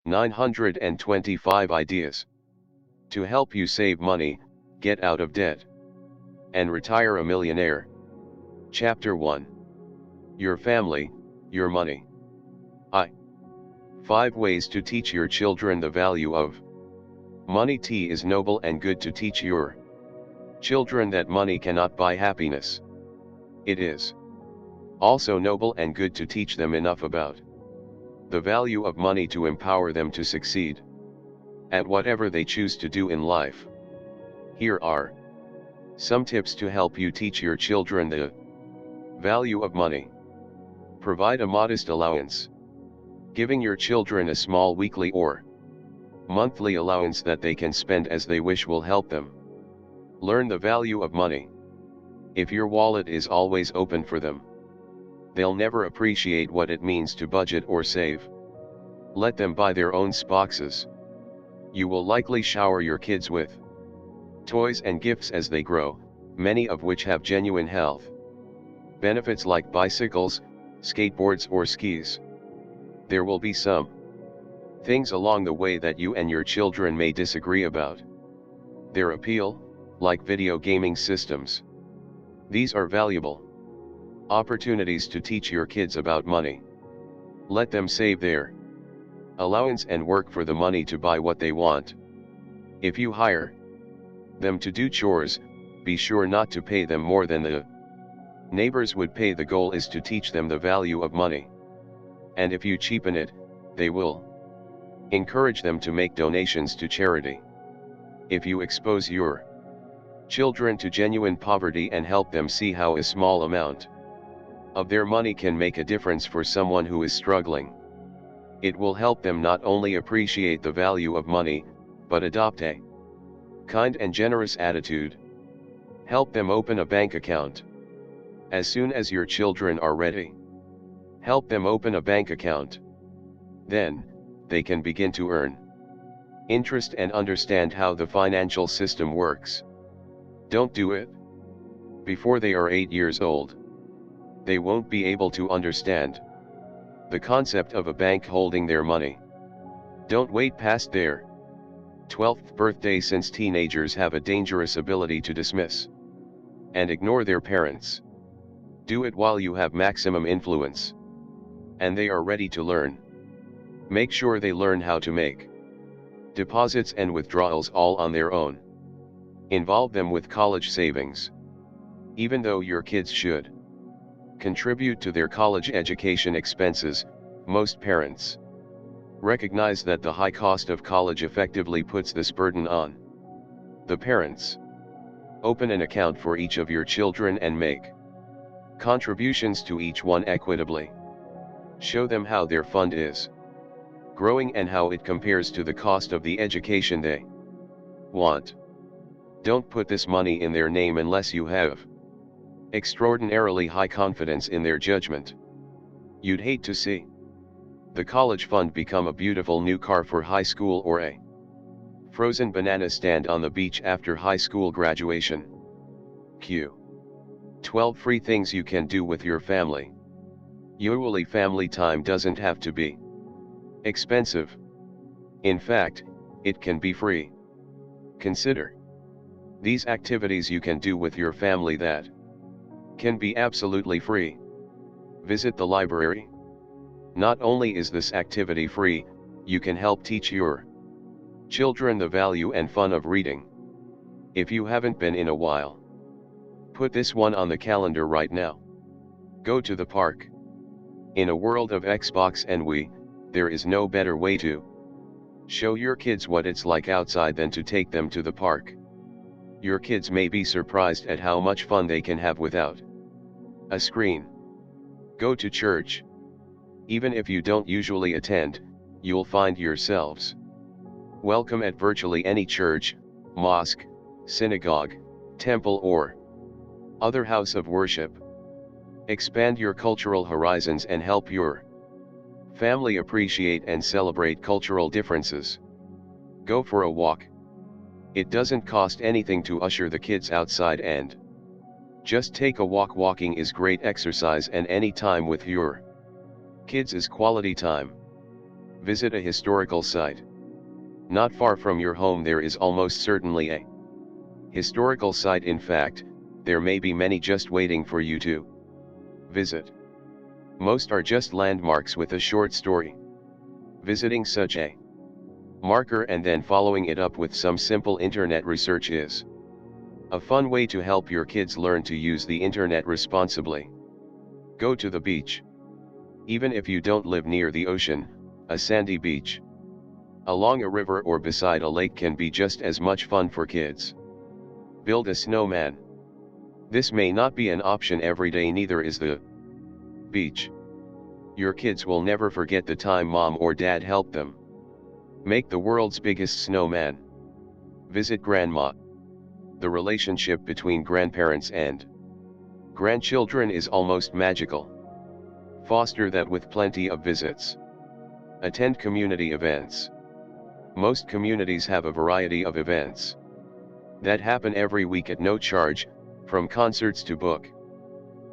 925 Ideas to help you save money, get out of debt, and retire a millionaire. Chapter 1. Your family, your money. 5 ways to teach your children the value of money. T is noble and good to teach your children that money cannot buy happiness. It is also noble and good to teach them enough about the value of money to empower them to succeed at whatever they choose to do in life. Here are some tips to help you teach your children the value of money. Provide a modest allowance. Giving your children a small weekly or monthly allowance that they can spend as they wish will help them learn the value of money. If your wallet is always open for them, they'll never appreciate what it means to budget or save. Let them buy their own boxes. You will likely shower your kids with toys and gifts as they grow, many of which have genuine health benefits like bicycles, skateboards or skis. There will be some things along the way that you and your children may disagree about their appeal, like video gaming systems. These are valuable opportunities to teach your kids about money. Let them save their allowance and work for the money to buy what they want. If you hire them to do chores, be sure not to pay them more than the neighbors would pay. The goal is to teach them the value of money. And if you cheapen it, they will encourage them to make donations to charity. If you expose your children to genuine poverty and help them see how a small amount of their money can make a difference for someone who is struggling, it will help them not only appreciate the value of money, but adopt a kind and generous attitude. Help them open a bank account as soon as your children are ready. Help them open a bank account. Then, they can begin to earn interest and understand how the financial system works. Don't do it before they are 8 years old. They won't be able to understand the concept of a bank holding their money. Don't wait past their 12th birthday, since teenagers have a dangerous ability to dismiss and ignore their parents. Do it while you have maximum influence and they are ready to learn. Make sure they learn how to make deposits and withdrawals all on their own. Involve them with college savings. Even though your kids should contribute to their college education expenses, most parents recognize that the high cost of college effectively puts this burden on the parents. Open an account for each of your children and make contributions to each one equitably. Show them how their fund is growing and how it compares to the cost of the education they want. Don't put this money in their name unless you have extraordinarily high confidence in their judgment. You'd hate to see the college fund become a beautiful new car for high school or a frozen banana stand on the beach after high school graduation. Q. 12 free things you can do with your family. Usually family time doesn't have to be expensive. In fact, it can be free. Consider these activities you can do with your family that can be absolutely free. Visit the library. Not only is this activity free, you can help teach your children the value and fun of reading. If you haven't been in a while, put this one on the calendar right now. Go to the park. In a world of Xbox and Wii, there is no better way to show your kids what it's like outside than to take them to the park. Your kids may be surprised at how much fun they can have without a screen. Go to church. Even if you don't usually attend, you'll find yourselves welcome at virtually any church, mosque, synagogue, temple or other house of worship. Expand your cultural horizons and help your family appreciate and celebrate cultural differences. Go for a walk. It doesn't cost anything to usher the kids outside and just take a walk. Walking is great exercise and any time with your kids is quality time. Visit a historical site. Not far from your home there is almost certainly a historical site. In fact, there may be many just waiting for you to visit. Most are just landmarks with a short story. Visiting such a marker and then following it up with some simple internet research is a fun way to help your kids learn to use the internet responsibly. Go to the beach. Even if you don't live near the ocean, a sandy beach along a river or beside a lake can be just as much fun for kids. Build a snowman. This may not be an option every day, neither is the beach. Your kids will never forget the time mom or dad helped them make the world's biggest snowman. Visit grandma. The relationship between grandparents and grandchildren is almost magical. Foster that with plenty of visits. Attend community events. Most communities have a variety of events that happen every week at no charge, from concerts to book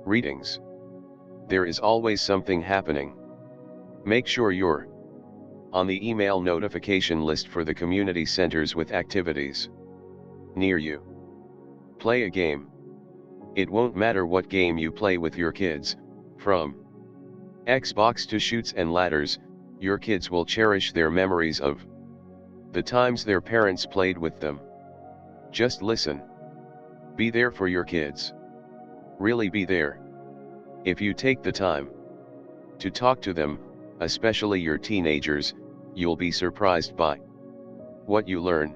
readings. There is always something happening. Make sure you're on the email notification list for the community centers with activities near you. Play a game. It won't matter what game you play with your kids, from Xbox to Chutes and Ladders, your kids will cherish their memories of the times their parents played with them. Just listen. Be there for your kids. Really be there. If you take the time to talk to them, especially your teenagers, you'll be surprised by what you learn.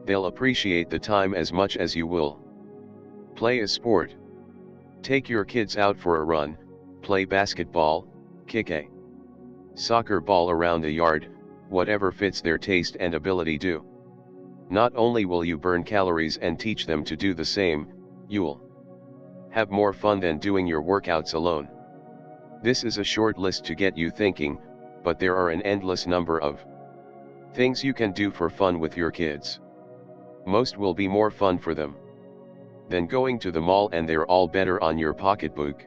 They'll appreciate the time as much as you will. Play a sport. Take your kids out for a run, play basketball, kick a soccer ball around the yard, whatever fits their taste and ability do. Not only will you burn calories and teach them to do the same, you'll have more fun than doing your workouts alone. This is a short list to get you thinking, but there are an endless number of things you can do for fun with your kids. Most will be more fun for them than going to the mall, and they're all better on your pocketbook.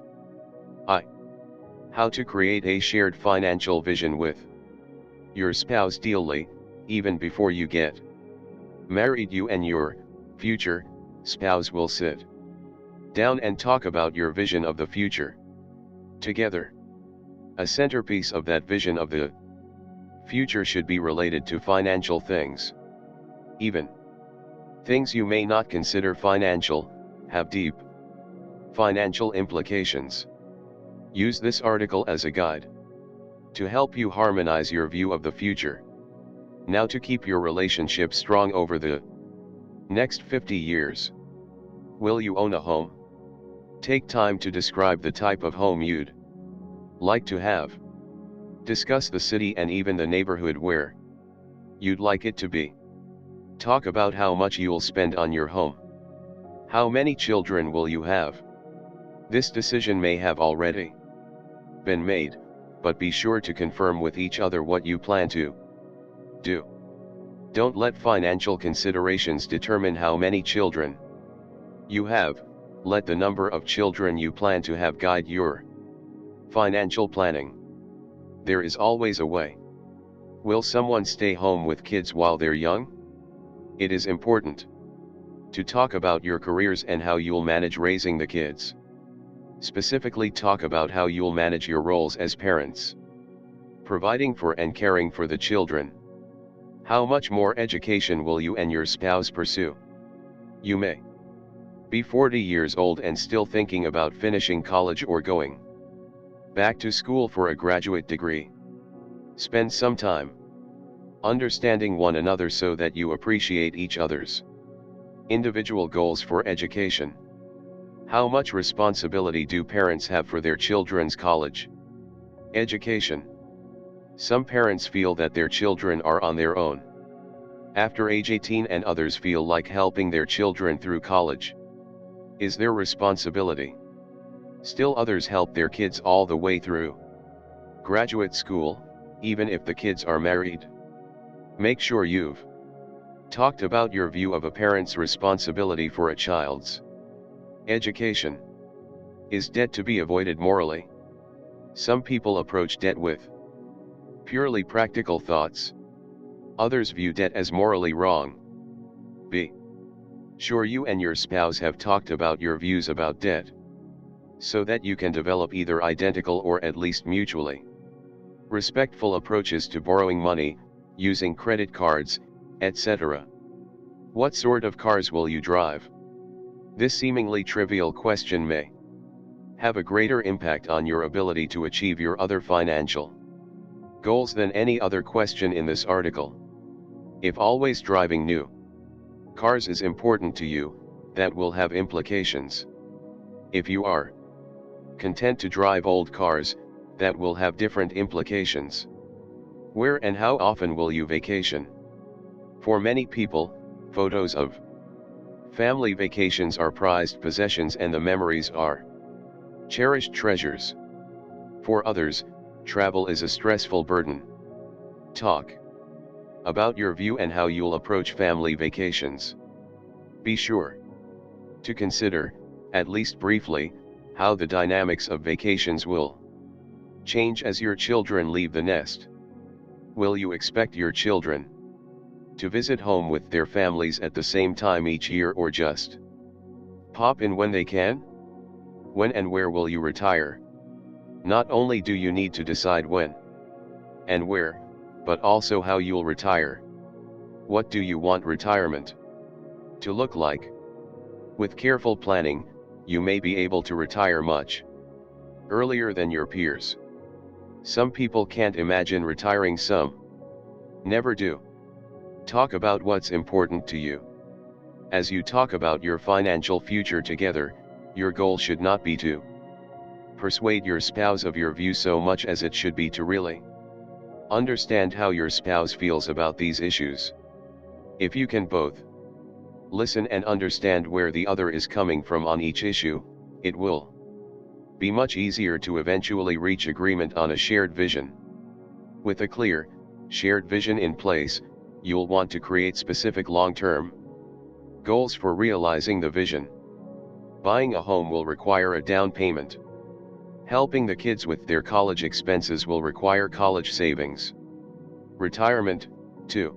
How to create a shared financial vision with your spouse daily, even before you get married. You and your future spouse will sit down and talk about your vision of the future together. A centerpiece of that vision of the future should be related to financial things. Even things you may not consider financial have deep financial implications. Use this article as a guide to help you harmonize your view of the future. Now, to keep your relationship strong over the next 50 years. Will you own a home? Take time to describe the type of home you'd like to have. Discuss the city and even the neighborhood where you'd like it to be. Talk about how much you'll spend on your home. How many children will you have? This decision may have already been made, but be sure to confirm with each other what you plan to do. Don't let financial considerations determine how many children you have. Let the number of children you plan to have guide your financial planning. There is always a way. Will someone stay home with kids while they're young? It is important to talk about your careers and how you'll manage raising the kids. Specifically, talk about how you'll manage your roles as parents, providing for and caring for the children. How much more education will you and your spouse pursue? You may be 40 years old and still thinking about finishing college or going back to school for a graduate degree. Spend some time understanding one another so that you appreciate each other's individual goals for education. How much responsibility do parents have for their children's college education? Some parents feel that their children are on their own after age 18, and others feel like helping their children through college is their responsibility. Still others help their kids all the way through graduate school, even if the kids are married. Make sure you've talked about your view of a parent's responsibility for a child's education. Is debt to be avoided morally? Some people approach debt with Purely practical thoughts. Others view debt as morally wrong. B. Sure, you and your spouse have talked about your views about debt, so that you can develop either identical or at least mutually respectful approaches to borrowing money, using credit cards, etc. What sort of cars will you drive? This seemingly trivial question may have a greater impact on your ability to achieve your other financial goals than any other question in this article. If always driving new cars is important to you, that will have implications. If you are content to drive old cars, that will have different implications. Where and how often will you vacation? For many people, photos of family vacations are prized possessions and the memories are cherished treasures. For others, travel is a stressful burden. Talk about your view and how you'll approach family vacations. Be sure to consider, at least briefly, how the dynamics of vacations will change as your children leave the nest. Will you expect your children to visit home with their families at the same time each year, or just pop in when they can? When and where will you retire? Not only do you need to decide when and where, but also how you'll retire. What do you want retirement to look like? With careful planning, you may be able to retire much earlier than your peers. Some people can't imagine retiring, some never do. Talk about what's important to you. As you talk about your financial future together, your goal should not be to persuade your spouse of your view so much as it should be to really understand how your spouse feels about these issues. If you can both listen and understand where the other is coming from on each issue, it will be much easier to eventually reach agreement on a shared vision. With a clear, shared vision in place, you'll want to create specific long-term goals for realizing the vision. Buying a home will require a down payment. Helping the kids with their college expenses will require college savings. Retirement, too.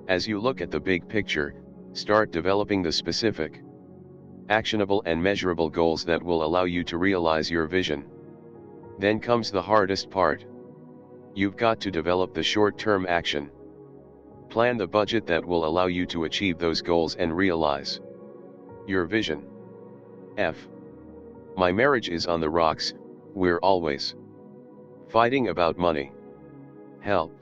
As you look at the big picture, start developing the specific, actionable and measurable goals that will allow you to realize your vision. Then comes the hardest part. You've got to develop the short-term action. Plan the budget that will allow you to achieve those goals and realize your vision. F. My marriage is on the rocks, we're always fighting about money. Help.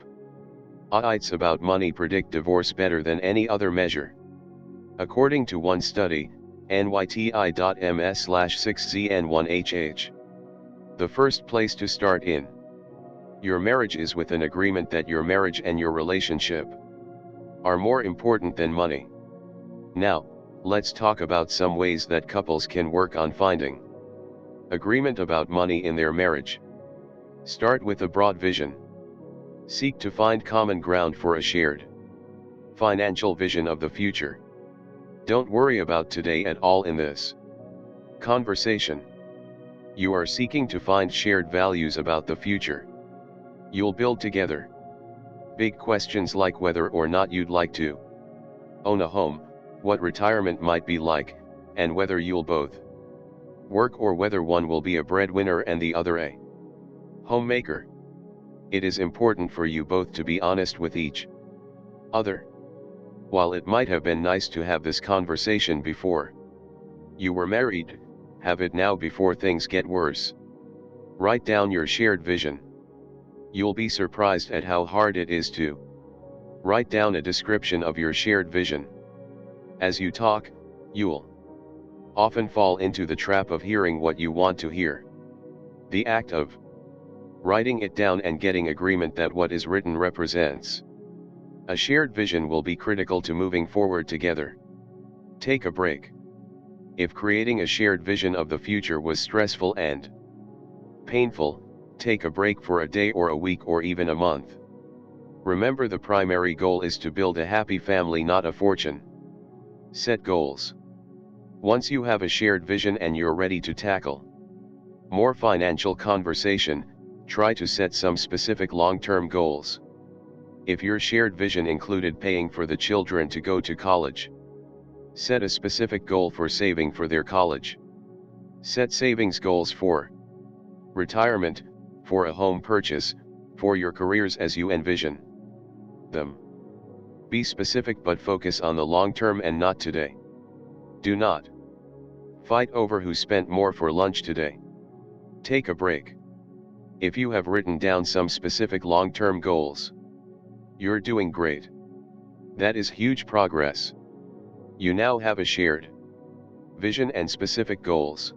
Odds about money predict divorce better than any other measure. According to one study, nyti.ms/6zn1hh. The first place to start in your marriage is with an agreement that your marriage and your relationship are more important than money. Now, let's talk about some ways that couples can work on finding agreement about money in their marriage. Start with a broad vision. Seek to find common ground for a shared financial vision of the future. Don't worry about today at all in this conversation. You are seeking to find shared values about the future you'll build together. Big questions like whether or not you'd like to own a home, what retirement might be like, and whether you'll both work or whether one will be a breadwinner and the other a homemaker. It is important for you both to be honest with each other. While it might have been nice to have this conversation before you were married, have it now before things get worse. Write down your shared vision. You'll be surprised at how hard it is to write down a description of your shared vision. As you talk, you'll often fall into the trap of hearing what you want to hear. The act of writing it down and getting agreement that what is written represents a shared vision will be critical to moving forward together. Take a break. If creating a shared vision of the future was stressful and painful, take a break for a day or a week or even a month. Remember, the primary goal is to build a happy family, not a fortune. Set goals. Once you have a shared vision and you're ready to tackle more financial conversation, Try to set some specific long-term goals. If your shared vision included paying for the children to go to college, set a specific goal for saving for their college. Set savings goals for retirement, for a home purchase, for your careers as you envision them. Be specific but focus on the long term and not today. Do not fight over who spent more for lunch today. Take a break. If you have written down some specific long-term goals, you're doing great. That is huge progress. You now have a shared vision and specific goals.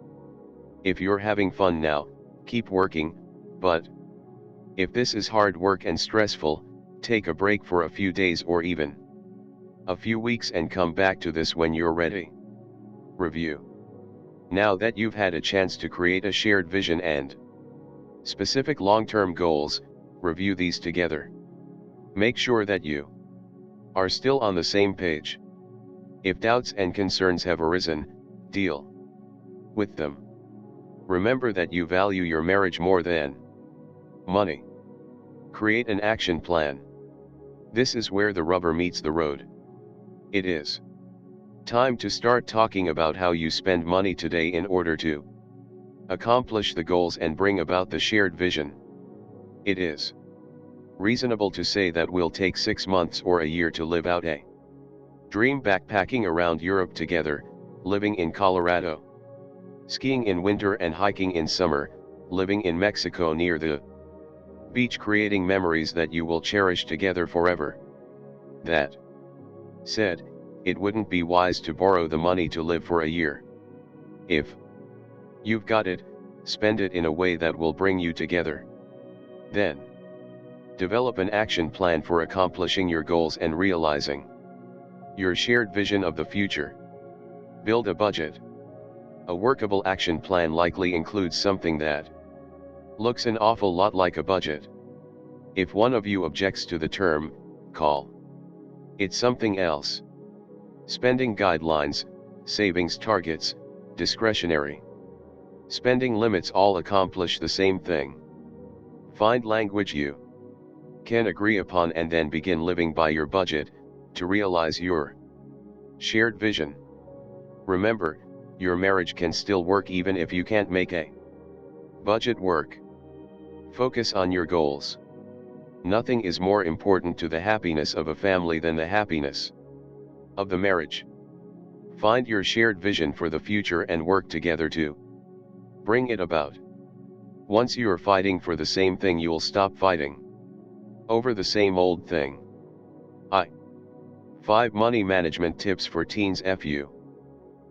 If you're having fun now, keep working, but if this is hard work and stressful, take a break for a few days or even a few weeks and come back to this when you're ready. Review. Now that you've had a chance to create a shared vision and specific long-term goals, review these together. Make sure that you are still on the same page. If doubts and concerns have arisen, deal with them. Remember that you value your marriage more than money. Create an action plan. This is where the rubber meets the road. It is time to start talking about how you spend money today in order to accomplish the goals and bring about the shared vision. It is reasonable to say that we'll take 6 months or a year to live out a dream backpacking around Europe together, living in Colorado, skiing in winter and hiking in summer, living in Mexico near the beach, creating memories that you will cherish together forever. That said, it wouldn't be wise to borrow the money to live for a year. If you've got it, spend it in a way that will bring you together. Then, develop an action plan for accomplishing your goals and realizing your shared vision of the future. Build a budget. A workable action plan likely includes something that looks an awful lot like a budget. If one of you objects to the term, call it something else. Spending guidelines, savings targets, discretionary spending limits all accomplish the same thing. Find language you can agree upon and then begin living by your budget to realize your shared vision. Remember, your marriage can still work even if you can't make a budget work. Focus on your goals. Nothing is more important to the happiness of a family than the happiness of the marriage. Find your shared vision for the future and work together to bring it about. Once you are fighting for the same thing, you'll stop fighting over the same old thing. 5 money management tips for teens. If you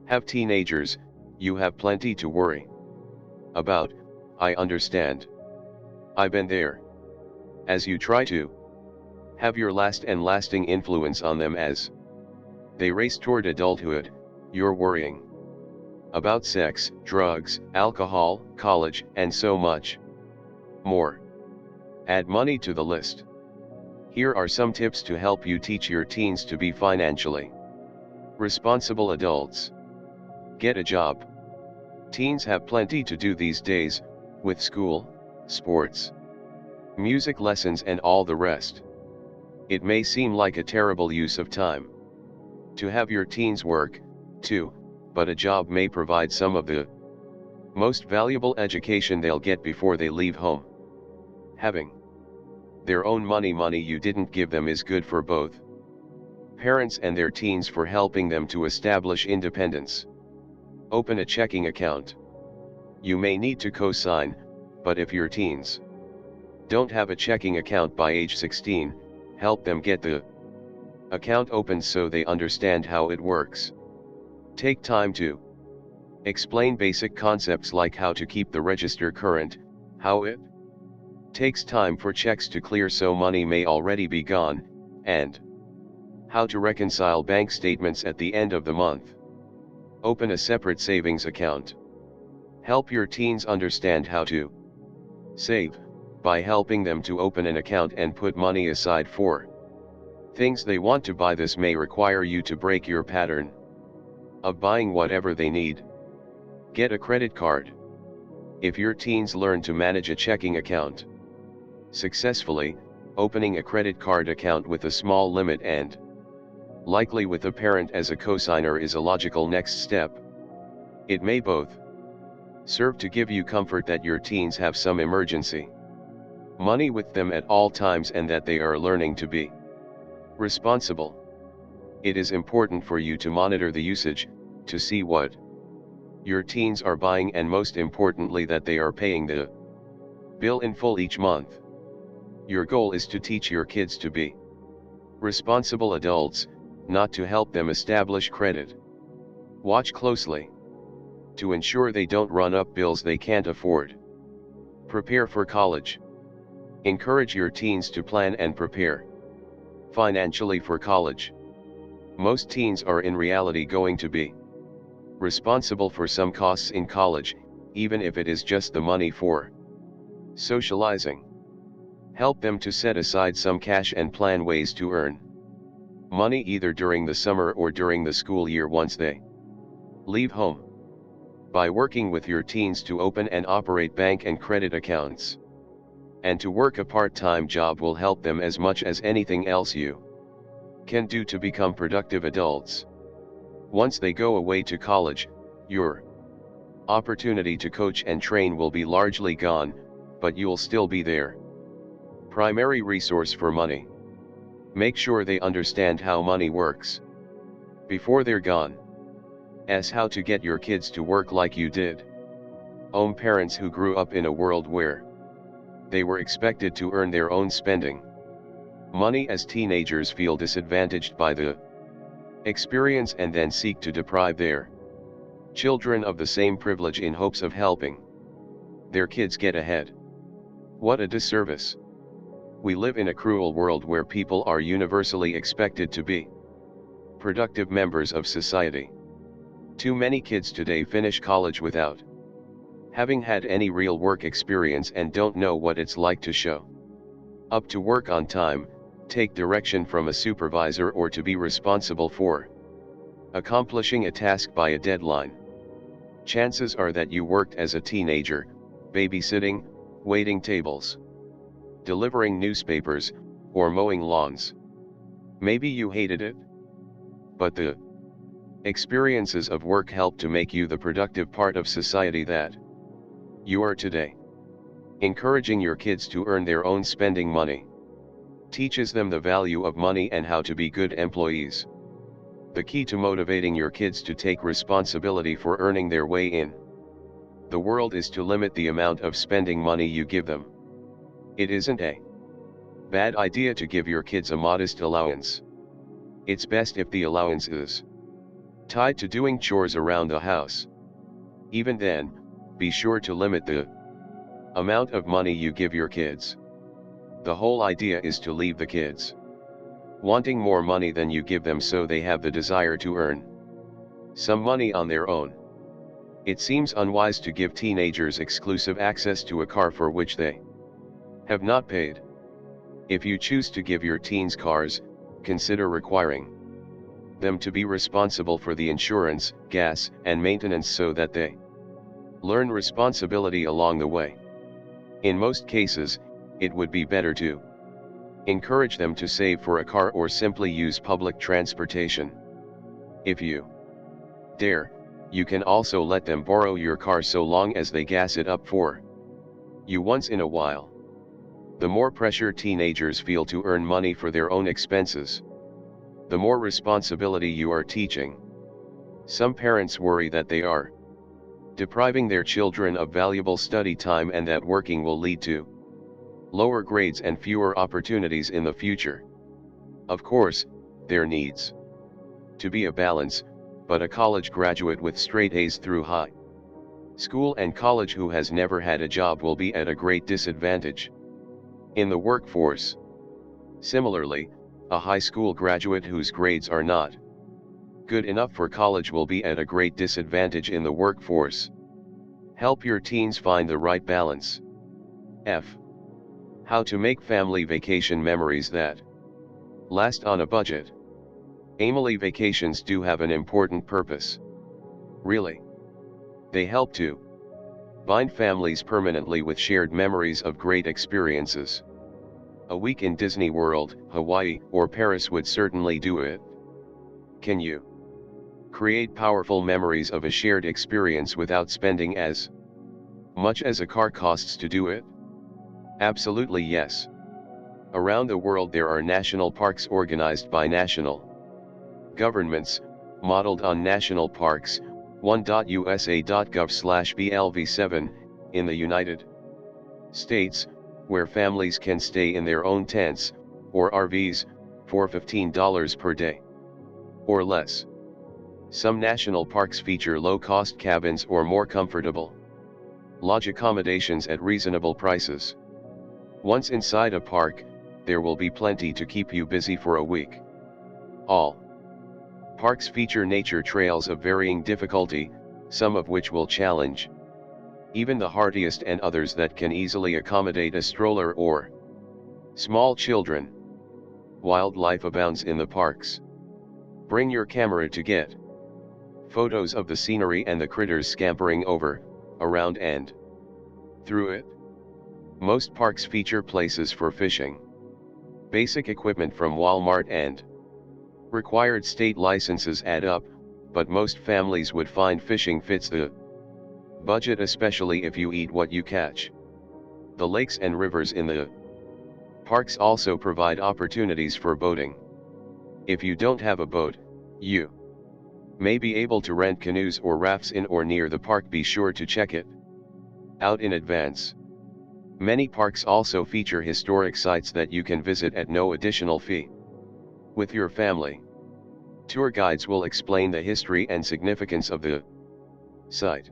have teenagers, you have plenty to worry about. I understand. I've been there. As you try to have your lasting influence on them as they race toward adulthood, you're worrying about sex, drugs, alcohol, college, and so much more. Add money to the list. Here are some tips to help you teach your teens to be financially responsible adults. Get a job. Teens have plenty to do these days, with school, sports, music lessons and all the rest. It may seem like a terrible use of time to have your teens work, too, but a job may provide some of the most valuable education they'll get before they leave home. Having their own money you didn't give them is good for both parents and their teens, for helping them to establish independence. Open a checking account. You may need to co-sign, but if your teens don't have a checking account by age 16, help them get the account open so they understand how it works. Take time to explain basic concepts like how to keep the register current, how it takes time for checks to clear so money may already be gone, and how to reconcile bank statements at the end of the month. Open a separate savings account. Help your teens understand how to save by helping them to open an account and put money aside for things they want to buy. This may require you to break your pattern of buying whatever they need. Get a credit card. If your teens learn to manage a checking account, Successfully, opening a credit card account with a small limit and likely with a parent as a cosigner is a logical next step. It may both serve to give you comfort that your teens have some emergency money with them at all times and that they are learning to be responsible. It is important for you to monitor the usage, to see what your teens are buying and most importantly that they are paying the bill in full each month. Your goal is to teach your kids to be responsible adults, not to help them establish credit. Watch closely to ensure they don't run up bills they can't afford. Prepare for college. Encourage your teens to plan and prepare financially for college. Most teens are in reality going to be responsible for some costs in college, even if it is just the money for socializing. Help them to set aside some cash and plan ways to earn money either during the summer or during the school year once they leave home. By working with your teens to open and operate bank and credit accounts, and to work a part-time job will help them as much as anything else you can do to become productive adults. Once they go away to college, your opportunity to coach and train will be largely gone, but you'll still be their primary resource for money. Make sure they understand how money works before they're gone. As how to get your kids to work like you did. Parents who grew up in a world where they were expected to earn their own spending money as teenagers feel disadvantaged by the experience and then seek to deprive their children of the same privilege in hopes of helping their kids get ahead. What a disservice. We live in a cruel world where people are universally expected to be productive members of society. Too many kids today finish college without having had any real work experience and don't know what it's like to show up to work on time, take direction from a supervisor or to be responsible for accomplishing a task by a deadline. Chances are that you worked as a teenager, babysitting, waiting tables, delivering newspapers, or mowing lawns. Maybe you hated it, but the experiences of work help to make you the productive part of society that you are today. Encouraging your kids to earn their own spending money teaches them the value of money and how to be good employees. The key to motivating your kids to take responsibility for earning their way in the world is to limit the amount of spending money you give them. It isn't a bad idea to give your kids a modest allowance. It's best if the allowance is tied to doing chores around the house. Even then, be sure to limit the amount of money you give your kids. The whole idea is to leave the kids wanting more money than you give them so they have the desire to earn some money on their own. It seems unwise to give teenagers exclusive access to a car for which they have not paid. If you choose to give your teens cars, consider requiring them to be responsible for the insurance, gas, and maintenance so that they learn responsibility along the way. In most cases, it would be better to encourage them to save for a car or simply use public transportation. If you dare, you can also let them borrow your car so long as they gas it up for you once in a while. The more pressure teenagers feel to earn money for their own expenses, the more responsibility you are teaching. Some parents worry that they are depriving their children of valuable study time and that working will lead to lower grades and fewer opportunities in the future. Of course, there needs to be a balance, but a college graduate with straight A's through high school and college who has never had a job will be at a great disadvantage in the workforce. Similarly, a high school graduate whose grades are not good enough for college will be at a great disadvantage in the workforce. Help your teens find the right balance. F. How to make family vacation memories that last on a budget. Family vacations do have an important purpose. Really. They help to bind families permanently with shared memories of great experiences. A week in Disney World, Hawaii, or Paris would certainly do it. Can you create powerful memories of a shared experience without spending as much as a car costs to do it? Absolutely yes. Around the world there are national parks organized by national governments, modeled on national parks, 1.usa.gov/BLV7, in the United States, where families can stay in their own tents, or RVs, for $15 per day or less. Some national parks feature low-cost cabins or more comfortable lodge accommodations at reasonable prices. Once inside a park, there will be plenty to keep you busy for a week. All parks feature nature trails of varying difficulty, some of which will challenge even the hardiest, and others that can easily accommodate a stroller or small children. Wildlife abounds in the parks. Bring your camera to get photos of the scenery and the critters scampering over, around and through it. Most parks feature places for fishing. Basic equipment from Walmart and required state licenses add up, but most families would find fishing fits the budget, especially if you eat what you catch. The lakes and rivers in the parks also provide opportunities for boating. If you don't have a boat, you may be able to rent canoes or rafts in or near the park. Be sure to check it out in advance. Many parks also feature historic sites that you can visit at no additional fee. With your family, tour guides will explain the history and significance of the site.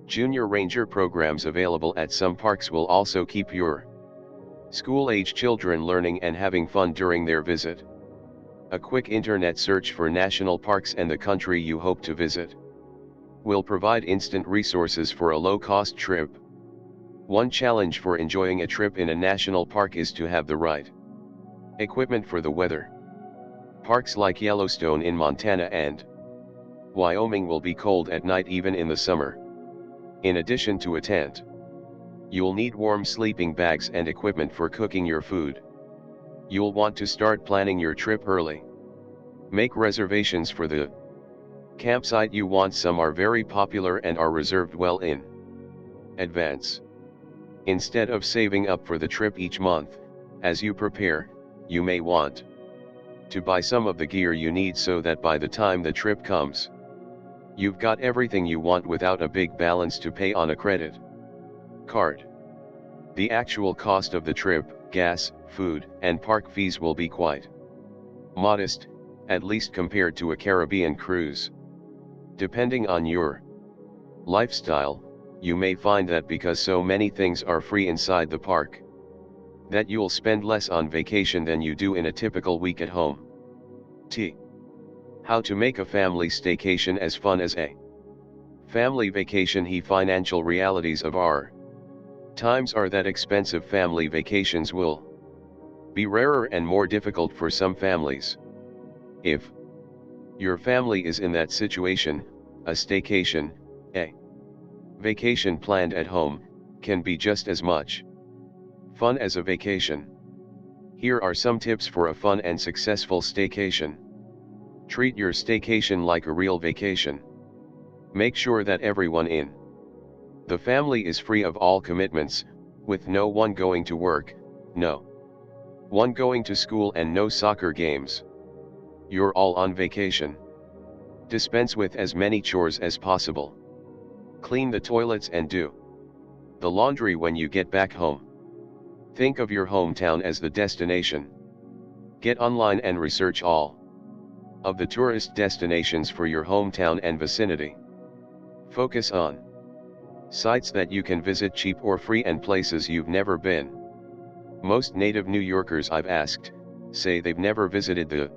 Junior Ranger programs available at some parks will also keep your school-age children learning and having fun during their visit. A quick internet search for national parks and the country you hope to visit will provide instant resources for a low-cost trip. One challenge for enjoying a trip in a national park is to have the right equipment for the weather. Parks like Yellowstone in Montana and Wyoming will be cold at night even in the summer. In addition to a tent, you'll need warm sleeping bags and equipment for cooking your food. You'll want to start planning your trip early. Make reservations for the campsite you want. Some are very popular and are reserved well in advance. Instead of saving up for the trip each month, as you prepare, you may want to buy some of the gear you need so that by the time the trip comes, you've got everything you want without a big balance to pay on a credit card. The actual cost of the trip, gas, food, and park fees will be quite modest, at least compared to a Caribbean cruise. Depending on your lifestyle, you may find that because so many things are free inside the park, that you'll spend less on vacation than you do in a typical week at home. How to make a family staycation as fun as a family vacation. The financial realities of our times are that expensive family vacations will be rarer and more difficult for some families. If your family is in that situation, a staycation, a vacation planned at home, can be just as much fun as a vacation. Here are some tips for a fun and successful staycation. Treat your staycation like a real vacation. Make sure that everyone in the family is free of all commitments, with no one going to work, no one going to school, and no soccer games. You're all on vacation. Dispense with as many chores as possible. Clean the toilets and do the laundry when you get back home. Think of your hometown as the destination. Get online and research all of the tourist destinations for your hometown and vicinity. Focus on sites that you can visit cheap or free and places you've never been. Most native New Yorkers I've asked say they've never visited the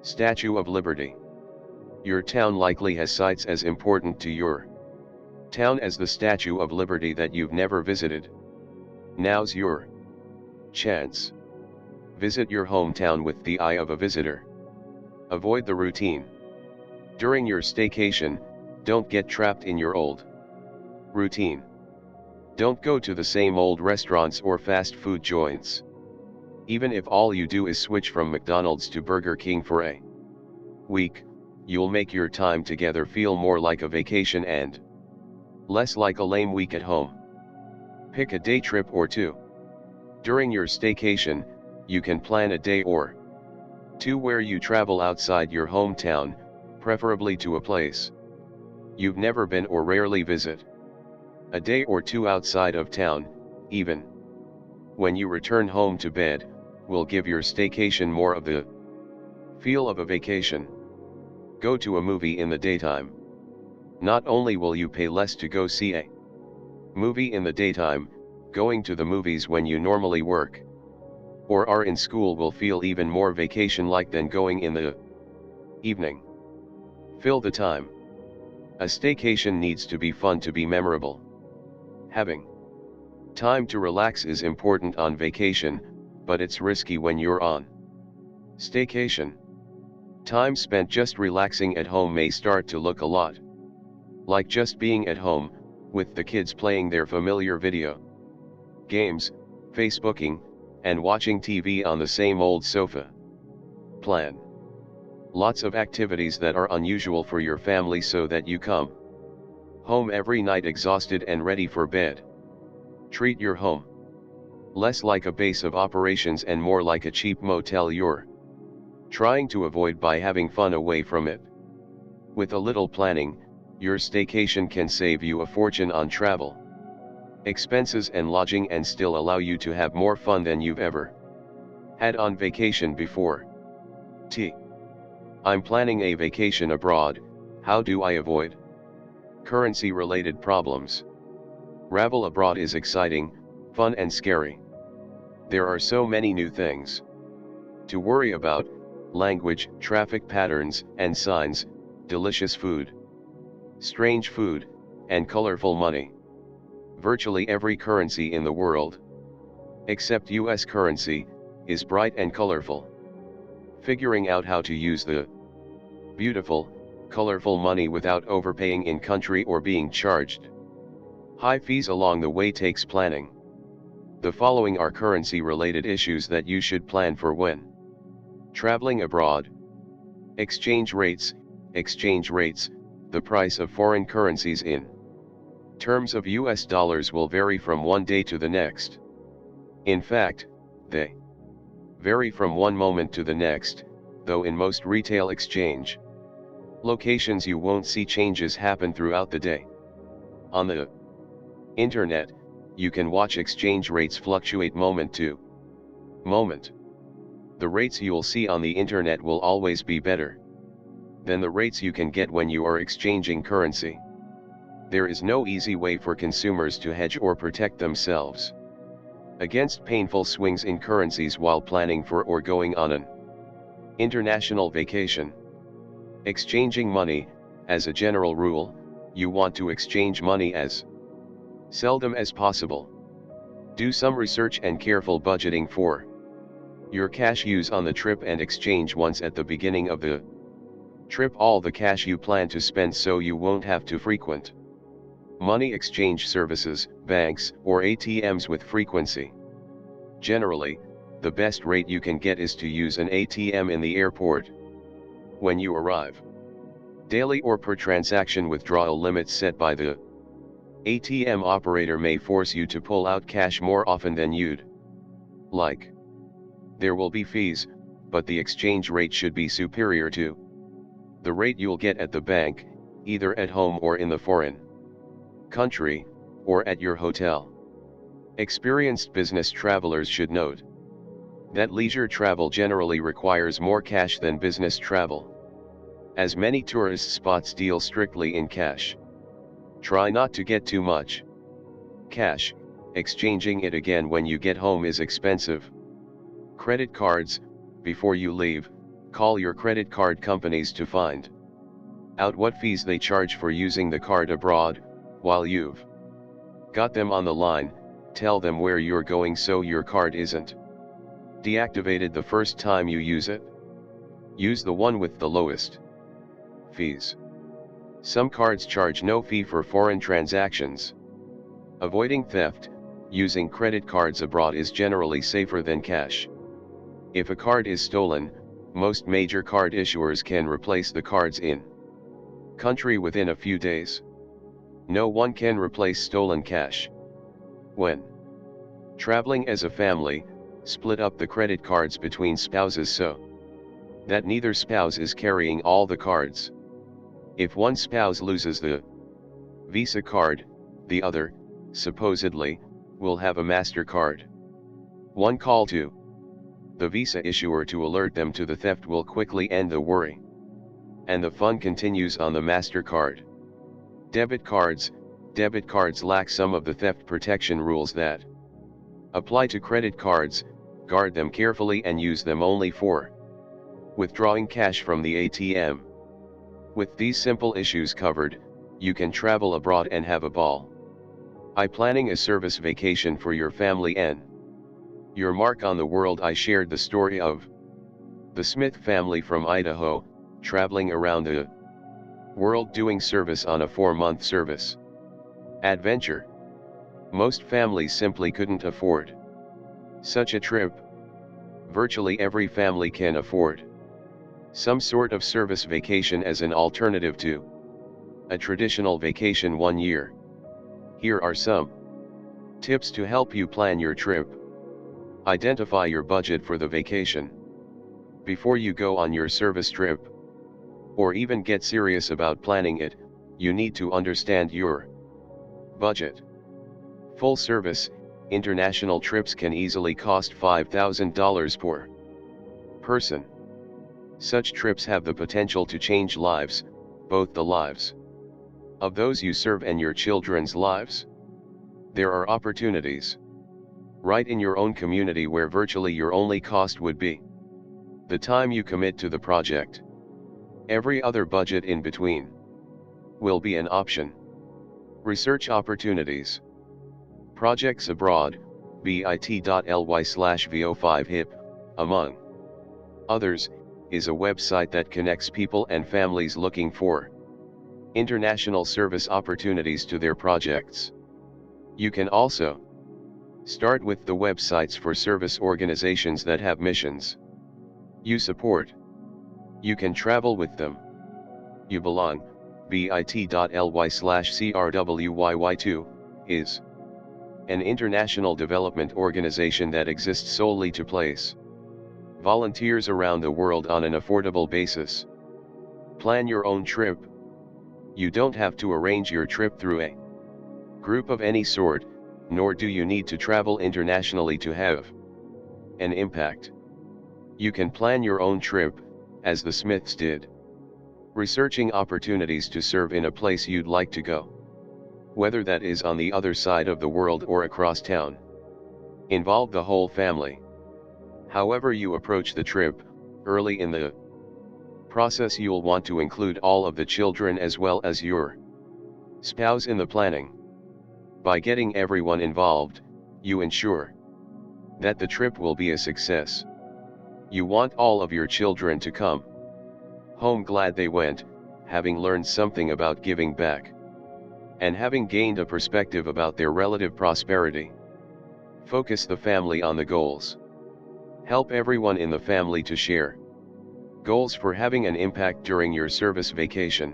Statue of Liberty. Your town likely has sites as important to your town as the Statue of Liberty that you've never visited. Now's your chance. Visit your hometown with the eye of a visitor. Avoid the routine. During your staycation, don't get trapped in your old routine. Don't go to the same old restaurants or fast food joints. Even if all you do is switch from McDonald's to Burger King for a week, you'll make your time together feel more like a vacation and less like a lame week at home. Pick a day trip or two. During your staycation, you can plan a day or two where you travel outside your hometown, preferably to a place you've never been or rarely visit. A day or two outside of town, even when you return home to bed, will give your staycation more of the feel of a vacation. Go to a movie in the daytime. Not only will you pay less to go see a movie in the daytime, going to the movies when you normally work or are in school will feel even more vacation-like than going in the evening. Fill the time. A staycation needs to be fun to be memorable. Having time to relax is important on vacation, but it's risky when you're on staycation. Time spent just relaxing at home may start to look a lot like just being at home, with the kids playing their familiar video games, Facebooking, and watching TV on the same old sofa. Plan lots of activities that are unusual for your family so that you come home every night exhausted and ready for bed. Treat your home less like a base of operations and more like a cheap motel you're trying to avoid by having fun away from it. With a little planning, your staycation can save you a fortune on travel expenses and lodging and still allow you to have more fun than you've ever had on vacation before. I'm planning a vacation abroad. How do I avoid currency-related problems? Travel abroad is exciting, fun and scary. There are so many new things to worry about: language, traffic patterns and signs, delicious food, strange food, and colorful money. Virtually every currency in the world, except US currency, is bright and colorful. Figuring out how to use the beautiful, colorful money without overpaying in country or being charged high fees along the way takes planning. The following are currency-related issues that you should plan for when traveling abroad. Exchange rates. Exchange rates, the price of foreign currencies in terms of US dollars, will vary from one day to the next. In fact, they vary from one moment to the next, though in most retail exchange locations you won't see changes happen throughout the day. On the internet, you can watch exchange rates fluctuate moment to moment. The rates you'll see on the internet will always be better than the rates you can get when you are exchanging currency. There is no easy way for consumers to hedge or protect themselves against painful swings in currencies while planning for or going on an international vacation. Exchanging money. As a general rule, you want to exchange money as seldom as possible. Do some research and careful budgeting for your cash use on the trip and exchange once at the beginning of the trip all the cash you plan to spend so you won't have to frequent money exchange services, banks, or ATMs with frequency. Generally, the best rate you can get is to use an ATM in the airport when you arrive. Daily or per transaction withdrawal limits set by the ATM operator may force you to pull out cash more often than you'd like. There will be fees, but the exchange rate should be superior to the rate you'll get at the bank, either at home or in the foreign country, or at your hotel. Experienced business travelers should note that leisure travel generally requires more cash than business travel, as many tourist spots deal strictly in cash. Try not to get too much cash. Exchanging it again when you get home is expensive. Credit cards. Before you leave, call your credit card companies to find out what fees they charge for using the card abroad. While you've got them on the line, tell them where you're going so your card isn't deactivated the first time you use it. Use the one with the lowest fees. Some cards charge no fee for foreign transactions. Avoiding theft. Using credit cards abroad is generally safer than cash. If a card is stolen, most major card issuers can replace the cards in country within a few days. No one can replace stolen cash. When traveling as a family, split up the credit cards between spouses so that neither spouse is carrying all the cards. If one spouse loses the Visa card, the other, supposedly, will have a MasterCard. One call to the Visa issuer to alert them to the theft will quickly end the worry. And the fun continues on the MasterCard. Debit cards lack some of the theft protection rules that apply to credit cards. Guard them carefully and use them only for withdrawing cash from the ATM. With these simple issues covered, you can travel abroad and have a ball. I planning a service vacation for your family and your mark on the world. I shared the story of the Smith family from Idaho, traveling around the world doing service on a 4-month service adventure. Most families simply couldn't afford such a trip. Virtually every family can afford some sort of service vacation as an alternative to a traditional vacation 1 year. Here are some tips to help you plan your trip. Identify your budget for the vacation. Before you go on your service trip, or even get serious about planning it, you need to understand your budget. Full service, international trips can easily cost $5,000 per person. Such trips have the potential to change lives, both the lives of those you serve and your children's lives. There are opportunities right in your own community where virtually your only cost would be the time you commit to the project. Every other budget in between will be an option. Research opportunities. Projects abroad, bit.ly/vo5hip, among others, is a website that connects people and families looking for international service opportunities to their projects. You can also start with the websites for service organizations that have missions you support. You can travel with them. You belong, bit.ly/crwyy2, is an international development organization that exists solely to place volunteers around the world on an affordable basis. Plan your own trip. You don't have to arrange your trip through a group of any sort, nor do you need to travel internationally to have an impact. You can plan your own trip, as the Smiths did, researching opportunities to serve in a place you'd like to go, whether that is on the other side of the world or across town. Involve the whole family. However you approach the trip, early in the process you'll want to include all of the children as well as your spouse in the planning. By getting everyone involved, you ensure that the trip will be a success. You want all of your children to come home glad they went, having learned something about giving back, and having gained a perspective about their relative prosperity. Focus the family on the goals. Help everyone in the family to share goals for having an impact during your service vacation.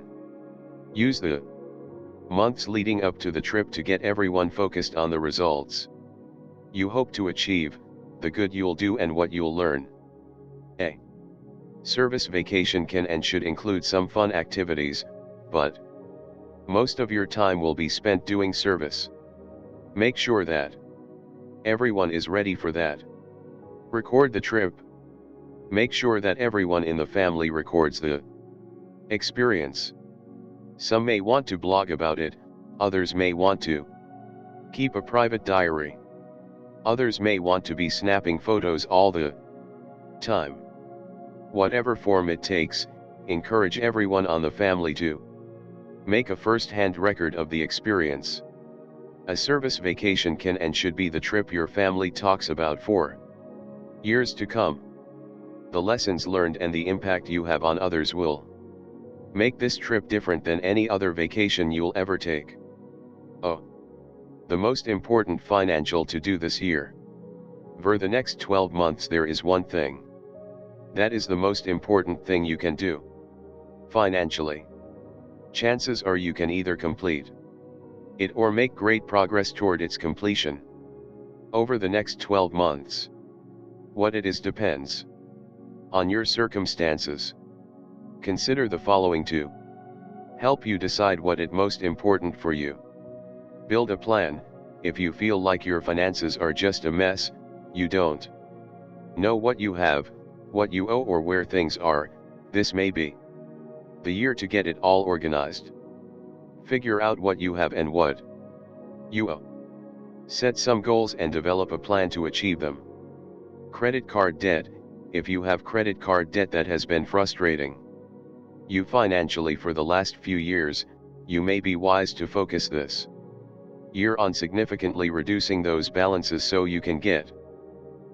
Use the months leading up to the trip to get everyone focused on the results you hope to achieve, the good you'll do and what you'll learn. A service vacation can and should include some fun activities, but most of your time will be spent doing service. Make sure that everyone is ready for that. Record the trip. Make sure that everyone in the family records the experience. Some may want to blog about it, others may want to keep a private diary. Others may want to be snapping photos all the time. Whatever form it takes, encourage everyone on the family to make a first-hand record of the experience. A service vacation can and should be the trip your family talks about for years to come. The lessons learned and the impact you have on others will make this trip different than any other vacation you'll ever take. Oh, the most important financial to do this year. For the next 12 months there is one thing That is the most important thing you can do. Financially, chances are you can either complete it or make great progress toward its completion over the next 12 months. What it is depends on your circumstances. Consider the following to help you decide what is most important for you. Build a plan. If you feel like your finances are just a mess, you don't know what you have, what you owe, or where things are, this may be the year to get it all organized. Figure out what you have and what you owe. Set some goals and develop a plan to achieve them. Credit card debt. If you have credit card debt that has been frustrating you financially for the last few years, you may be wise to focus this year on significantly reducing those balances so you can get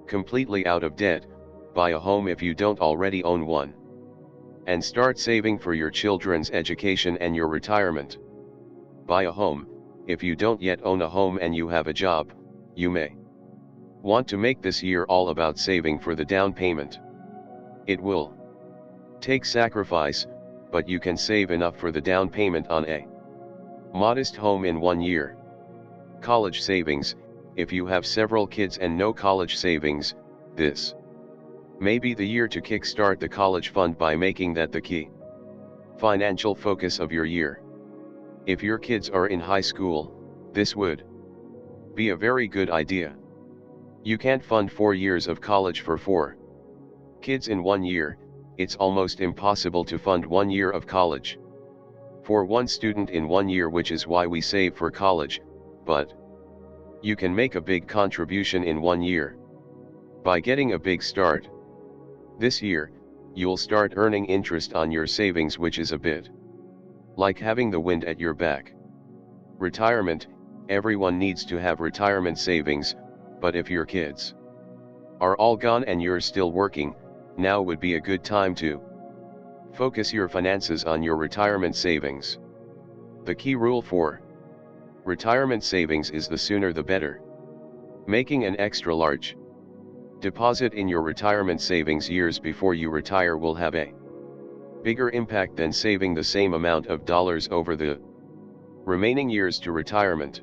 completely out of debt, buy a home if you don't already own one, and start saving for your children's education and your retirement. Buy a home. If you don't yet own a home and you have a job, you may want to make this year all about saving for the down payment. It will take sacrifice, but you can save enough for the down payment on a modest home in 1 year. College savings. If you have several kids and no college savings, this may be the year to kickstart the college fund by making that the key financial focus of your year. If your kids are in high school, this would be a very good idea. You can't fund 4 years of college for 4 kids in 1 year. It's almost impossible to fund 1 year of college for one student in 1 year, which is why we save for college, but you can make a big contribution in 1 year by getting a big start. This year, you'll start earning interest on your savings, which is a bit like having the wind at your back. Retirement. Everyone needs to have retirement savings, but if your kids are all gone and you're still working, now would be a good time to focus your finances on your retirement savings. The key rule for retirement savings is the sooner the better. Making an extra large deposit in your retirement savings years before you retire will have a bigger impact than saving the same amount of dollars over the remaining years to retirement.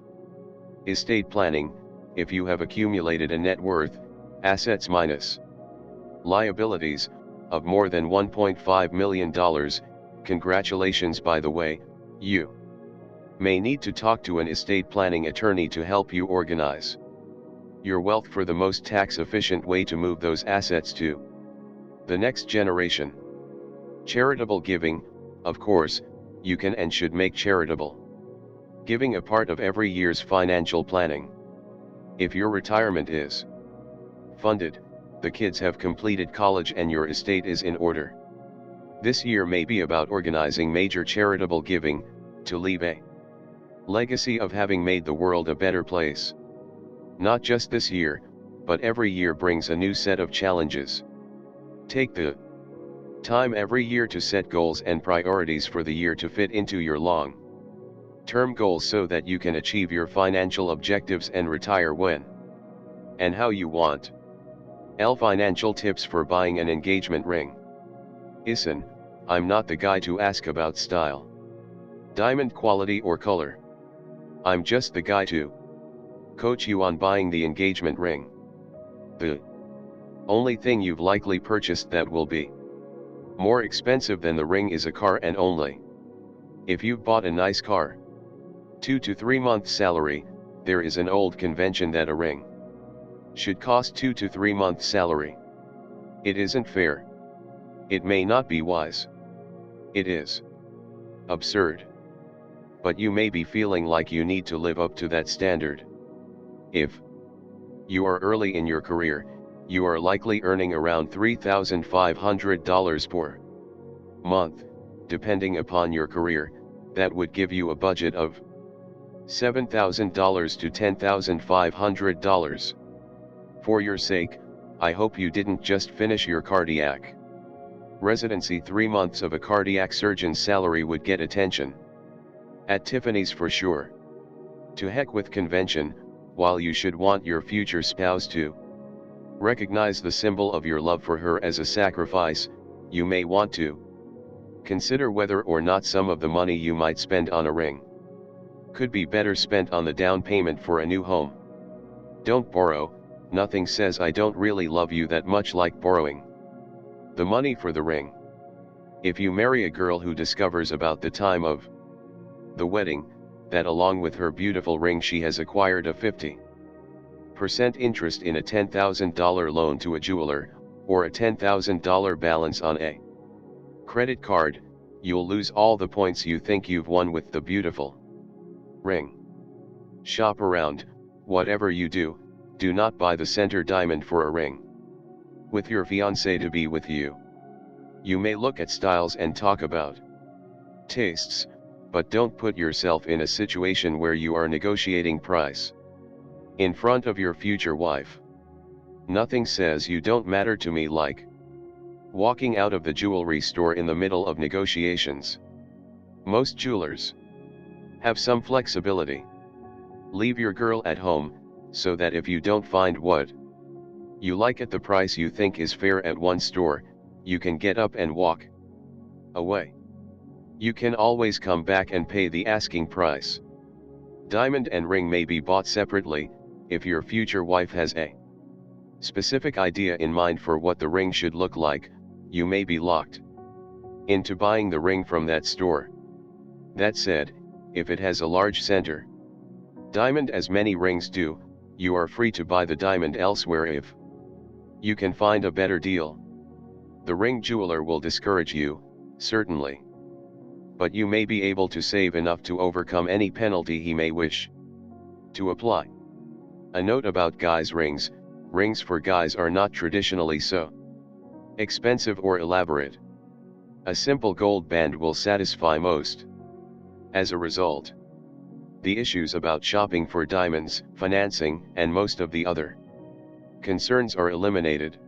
Estate planning. If you have accumulated a net worth, assets minus liabilities, of more than $1.5 million, congratulations by the way, you may need to talk to an estate planning attorney to help you organize your wealth for the most tax-efficient way to move those assets to the next generation. Charitable giving. Of course, you can and should make charitable giving a part of every year's financial planning. If your retirement is funded, the kids have completed college and your estate is in order, this year may be about organizing major charitable giving, to leave a legacy of having made the world a better place. Not just this year, but every year brings a new set of challenges. Take the time every year to set goals and priorities for the year to fit into your long-term goals so that you can achieve your financial objectives and retire when and how you want. Financial tips for buying an engagement ring. Listen, I'm not the guy to ask about style, diamond quality or color. I'm just the guy to coach you on buying the engagement ring. The only thing you've likely purchased that will be more expensive than the ring is a car, and only if you've bought a nice car. 2 to 3 months salary. There is an old convention that a ring should cost 2 to 3 months salary. It isn't fair. It may not be wise. It is absurd. But you may be feeling like you need to live up to that standard. If you are early in your career, you are likely earning around $3,500 per month. Depending upon your career, that would give you a budget of $7,000 to $10,500. For your sake, I hope you didn't just finish your cardiac residency. 3 months of a cardiac surgeon's salary would get attention at Tiffany's for sure. To heck with convention, while you should want your future spouse to Recognize the symbol of your love for her as a sacrifice. You may want to consider whether or not some of the money you might spend on a ring could be better spent on the down payment for a new home. Don't borrow. Nothing says I don't really love you that much like borrowing the money for the ring. If you marry a girl who discovers about the time of the wedding that along with her beautiful ring she has acquired a 50% interest in a $10,000 loan to a jeweler, or a $10,000 balance on a credit card, you'll lose all the points you think you've won with the beautiful ring. Shop around. Whatever you do, do not buy the center diamond for a ring with your fiancé to be with you. You may look at styles and talk about tastes, but don't put yourself in a situation where you are negotiating price in front of your future wife. Nothing says you don't matter to me like walking out of the jewelry store in the middle of negotiations. Most jewelers have some flexibility. Leave your girl at home, so that if you don't find what you like at the price you think is fair at one store, you can get up and walk away. You can always come back and pay the asking price. Diamond and ring may be bought separately. If your future wife has a specific idea in mind for what the ring should look like, you may be locked into buying the ring from that store. That said, if it has a large center diamond, as many rings do, you are free to buy the diamond elsewhere if you can find a better deal. The ring jeweler will discourage you, certainly, but you may be able to save enough to overcome any penalty he may wish to apply. A note about guys' rings: rings for guys are not traditionally so expensive or elaborate. A simple gold band will satisfy most. As a result, the issues about shopping for diamonds, financing, and most of the other concerns are eliminated.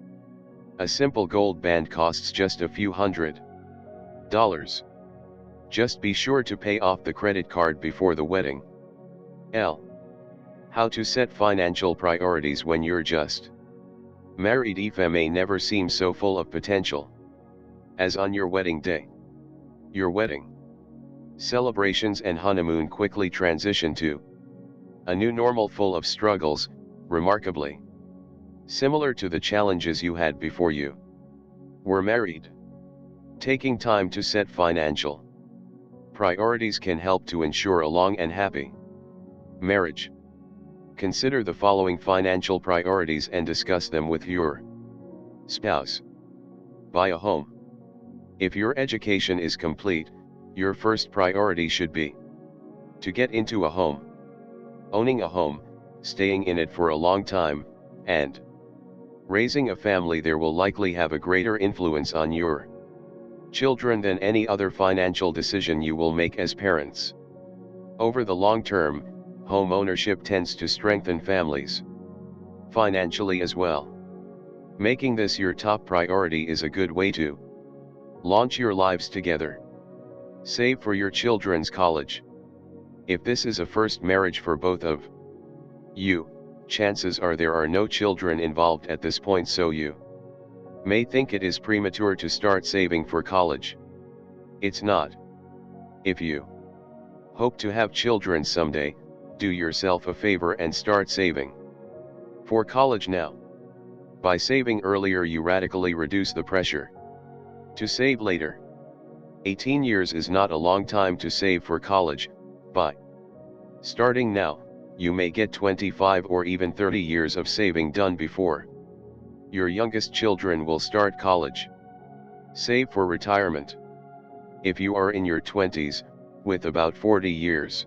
A simple gold band costs just a few $100s. Just be sure to pay off the credit card before the wedding. How to set financial priorities when you're just married. It may never seem so full of potential as on your wedding day. Your wedding celebrations and honeymoon quickly transition to a new normal full of struggles, remarkably similar to the challenges you had before you were married. Taking time to set financial priorities can help to ensure a long and happy marriage. Consider the following financial priorities and discuss them with your spouse. Buy a home. If your education is complete, your first priority should be to get into a home. Owning a home, staying in it for a long time, and raising a family there will likely have a greater influence on your children than any other financial decision you will make as parents. Over the long term, home ownership tends to strengthen families financially as well. Making this your top priority is a good way to launch your lives together. Save for your children's college. If this is a first marriage for both of you, chances are there are no children involved at this point, so you may think it is premature to start saving for college. It's not. If you hope to have children someday, do yourself a favor and start saving for college now. By saving earlier, you radically reduce the pressure to save later. 18 years is not a long time to save for college. By starting now, you may get 25 or even 30 years of saving done before your youngest children will start college. Save for retirement. If you are in your 20s, with about 40 years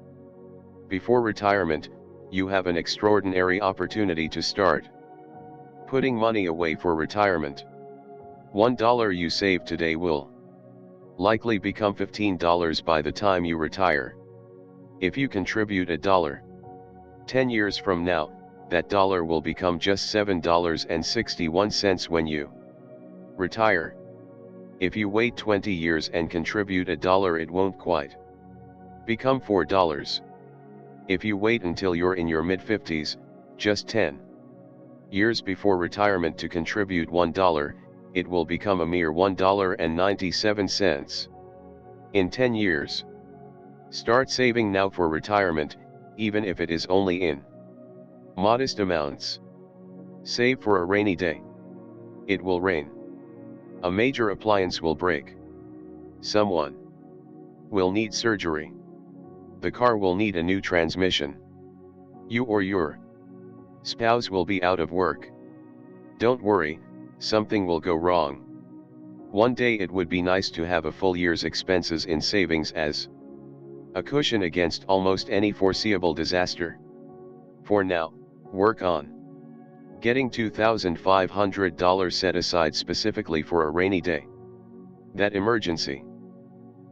before retirement, you have an extraordinary opportunity to start putting money away for retirement. $1 you save today will likely become $15 by the time you retire. If you contribute $1, 10 years from now, that dollar will become just $7.61 when you retire. If you wait 20 years and contribute $1, it won't quite become $4. If you wait until you're in your mid-50s, just $10 Years before retirement to contribute $1, it will become a mere $1.97. In 10 years. Start saving now for retirement, even if it is only in modest amounts. Save for a rainy day. It will rain. A major appliance will break. Someone will need surgery. The car will need a new transmission. You or your spouse will be out of work. Don't worry, something will go wrong. One day it would be nice to have a full year's expenses in savings as a cushion against almost any foreseeable disaster. For now, work on getting $2,500 set aside specifically for a rainy day. That emergency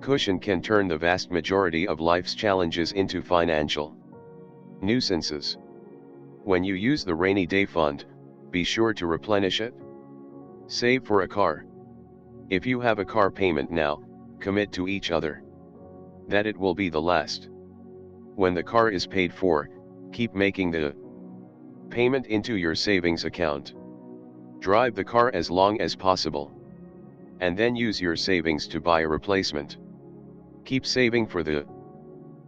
cushion can turn the vast majority of life's challenges into financial nuisances. When you use the rainy day fund, be sure to replenish it. Save for a car. If you have a car payment now, commit to each other that it will be the last. When the car is paid for, keep making the payment into your savings account. Drive the car as long as possible, and then use your savings to buy a replacement. Keep saving for the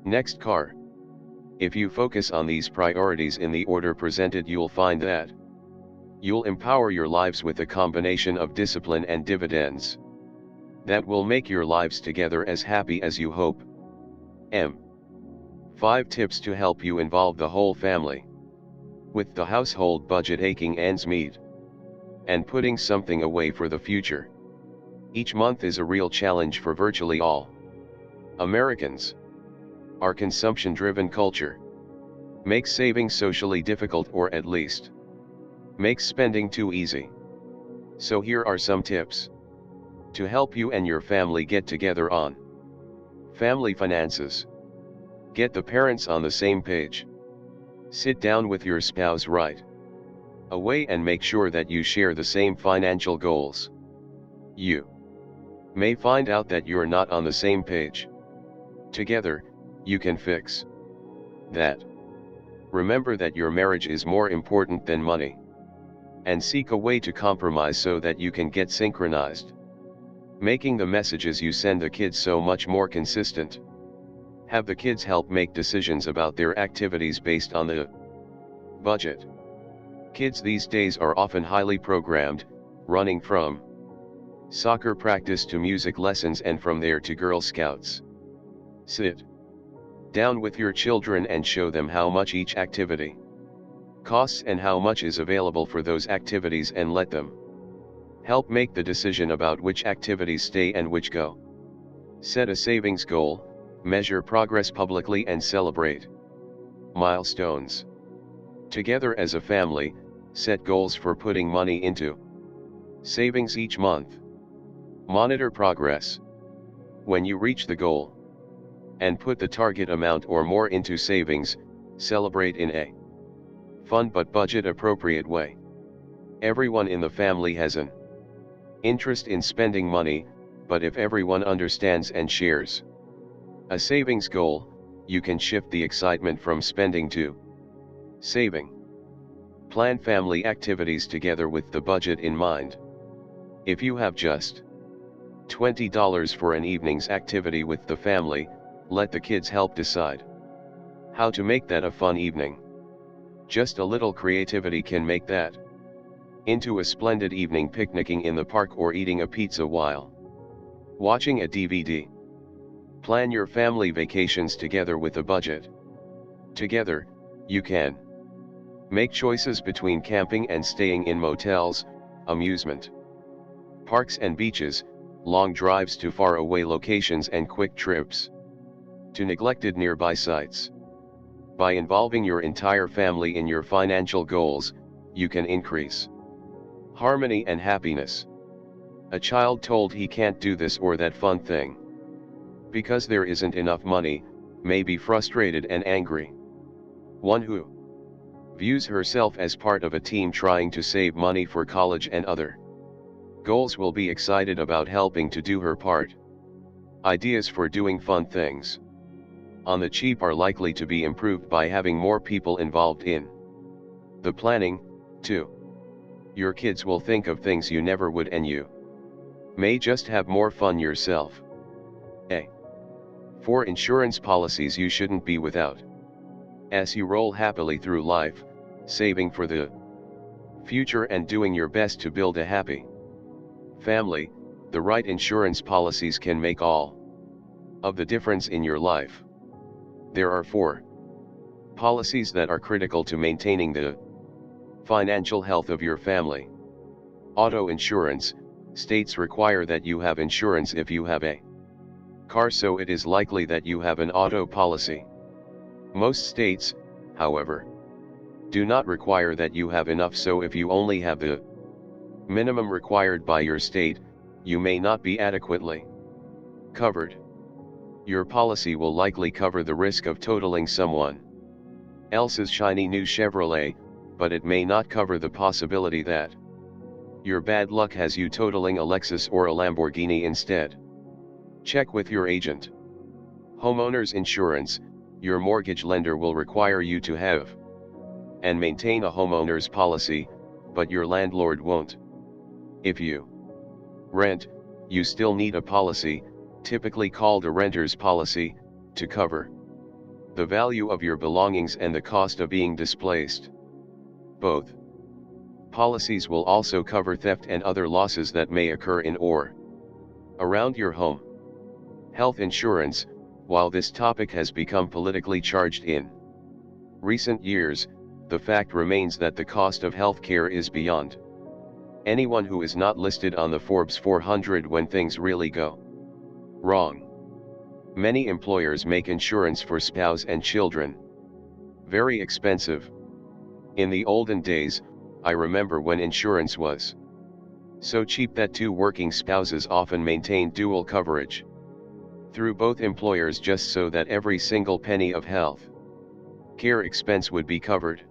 next car. If you focus on these priorities in the order presented, you'll find that you'll empower your lives with a combination of discipline and dividends that will make your lives together as happy as you hope. 5 tips to help you involve the whole family. With the household budget aching ends meet, and putting something away for the future each month is a real challenge for virtually all Americans. Our consumption-driven culture makes saving socially difficult, or at least makes spending too easy. So here are some tips to help you and your family get together on family finances. Get the parents on the same page. Sit down with your spouse right away and make sure that you share the same financial goals. You may find out that you're not on the same page. Together, you can fix that. Remember that your marriage is more important than money, and seek a way to compromise so that you can get synchronized, making the messages you send the kids so much more consistent. Have the kids help make decisions about their activities based on the budget. Kids these days are often highly programmed, running from soccer practice to music lessons and from there to Girl Scouts. Sit down with your children and show them how much each activity costs and how much is available for those activities, and let them help make the decision about which activities stay and which go. Set a savings goal, measure progress publicly, and celebrate milestones. Together as a family, set goals for putting money into savings each month. Monitor progress. When you reach the goal and put the target amount or more into savings, celebrate in a fun but budget-appropriate way. Everyone in the family has an interest in spending money, but if everyone understands and shares a savings goal, you can shift the excitement from spending to saving. Plan family activities together with the budget in mind. If you have just $20 for an evening's activity with the family, let the kids help decide how to make that a fun evening. Just a little creativity can make that into a splendid evening, picnicking in the park or eating a pizza while watching a DVD. Plan your family vacations together with a budget. Together, you can make choices between camping and staying in motels, amusement parks and beaches, long drives to faraway locations, and quick trips to neglected nearby sites. By involving your entire family in your financial goals, you can increase harmony and happiness. A child told he can't do this or that fun thing because there isn't enough money may be frustrated and angry. One who views herself as part of a team trying to save money for college and other goals will be excited about helping to do her part. Ideas for doing fun things on the cheap are likely to be improved by having more people involved in the planning, too. Your kids will think of things you never would, and you may just have more fun yourself. A. 4 insurance policies you shouldn't be without. As you roll happily through life, saving for the future and doing your best to build a happy family, the right insurance policies can make all of the difference in your life. There are 4 policies that are critical to maintaining the financial health of your family. Auto insurance. States require that you have insurance if you have a car, so it is likely that you have an auto policy. Most states, however, do not require that you have enough, so if you only have the minimum required by your state, you may not be adequately covered. Your policy will likely cover the risk of totaling someone else's shiny new Chevrolet, but it may not cover the possibility that your bad luck has you totaling a Lexus or a Lamborghini instead. Check with your agent. Homeowners insurance. Your mortgage lender will require you to have and maintain a homeowner's policy, but your landlord won't. If you rent, you still need a policy, typically called a renter's policy, to cover the value of your belongings and the cost of being displaced. Both policies will also cover theft and other losses that may occur in or around your home. Health insurance. While this topic has become politically charged in recent years, the fact remains that the cost of health care is beyond anyone who is not listed on the Forbes 400 when things really go wrong. Many employers make insurance for spouse and children very expensive. In the olden days, I remember when insurance was so cheap that 2 working spouses often maintained dual coverage through both employers just so that every single penny of health care expense would be covered.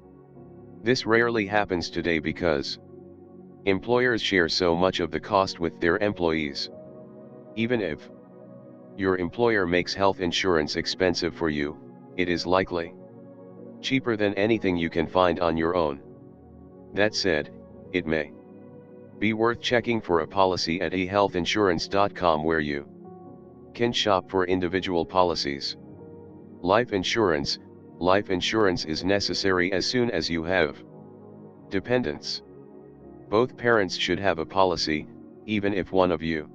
This rarely happens today because employers share so much of the cost with their employees. Even if your employer makes health insurance expensive for you, it is likely cheaper than anything you can find on your own. That said, it may be worth checking for a policy at ahealthinsurance.com where you can shop for individual policies. Life insurance. Life insurance is necessary as soon as you have dependents. Both parents should have a policy, even if one of you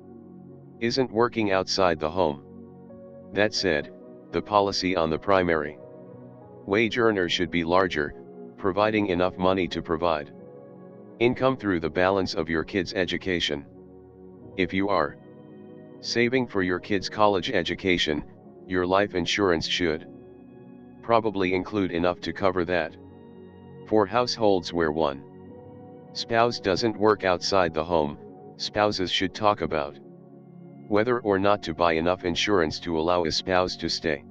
isn't working outside the home. That said, the policy on the primary wage earner should be larger, providing enough money to provide income through the balance of your kids' education. If you are saving for your kids' college education, your life insurance should probably include enough to cover that. For households where one spouse doesn't work outside the home, spouses should talk about whether or not to buy enough insurance to allow a spouse to stay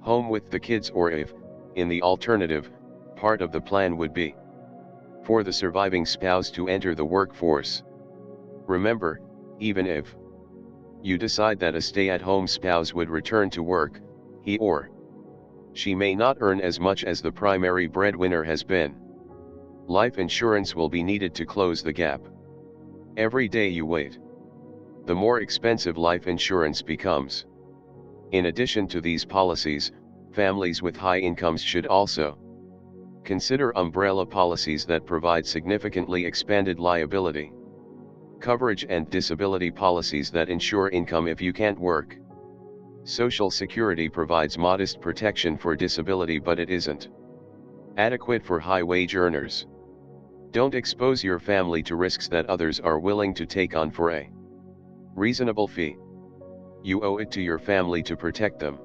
home with the kids, or if, in the alternative, part of the plan would be for the surviving spouse to enter the workforce. Remember, even if you decide that a stay-at-home spouse would return to work, he or she may not earn as much as the primary breadwinner has been. Life insurance will be needed to close the gap. Every day you wait, the more expensive life insurance becomes. In addition to these policies, families with high incomes should also consider umbrella policies that provide significantly expanded liability coverage and disability policies that ensure income if you can't work. Social Security provides modest protection for disability, but it isn't adequate for high-wage earners. Don't expose your family to risks that others are willing to take on for a reasonable fee. You owe it to your family to protect them.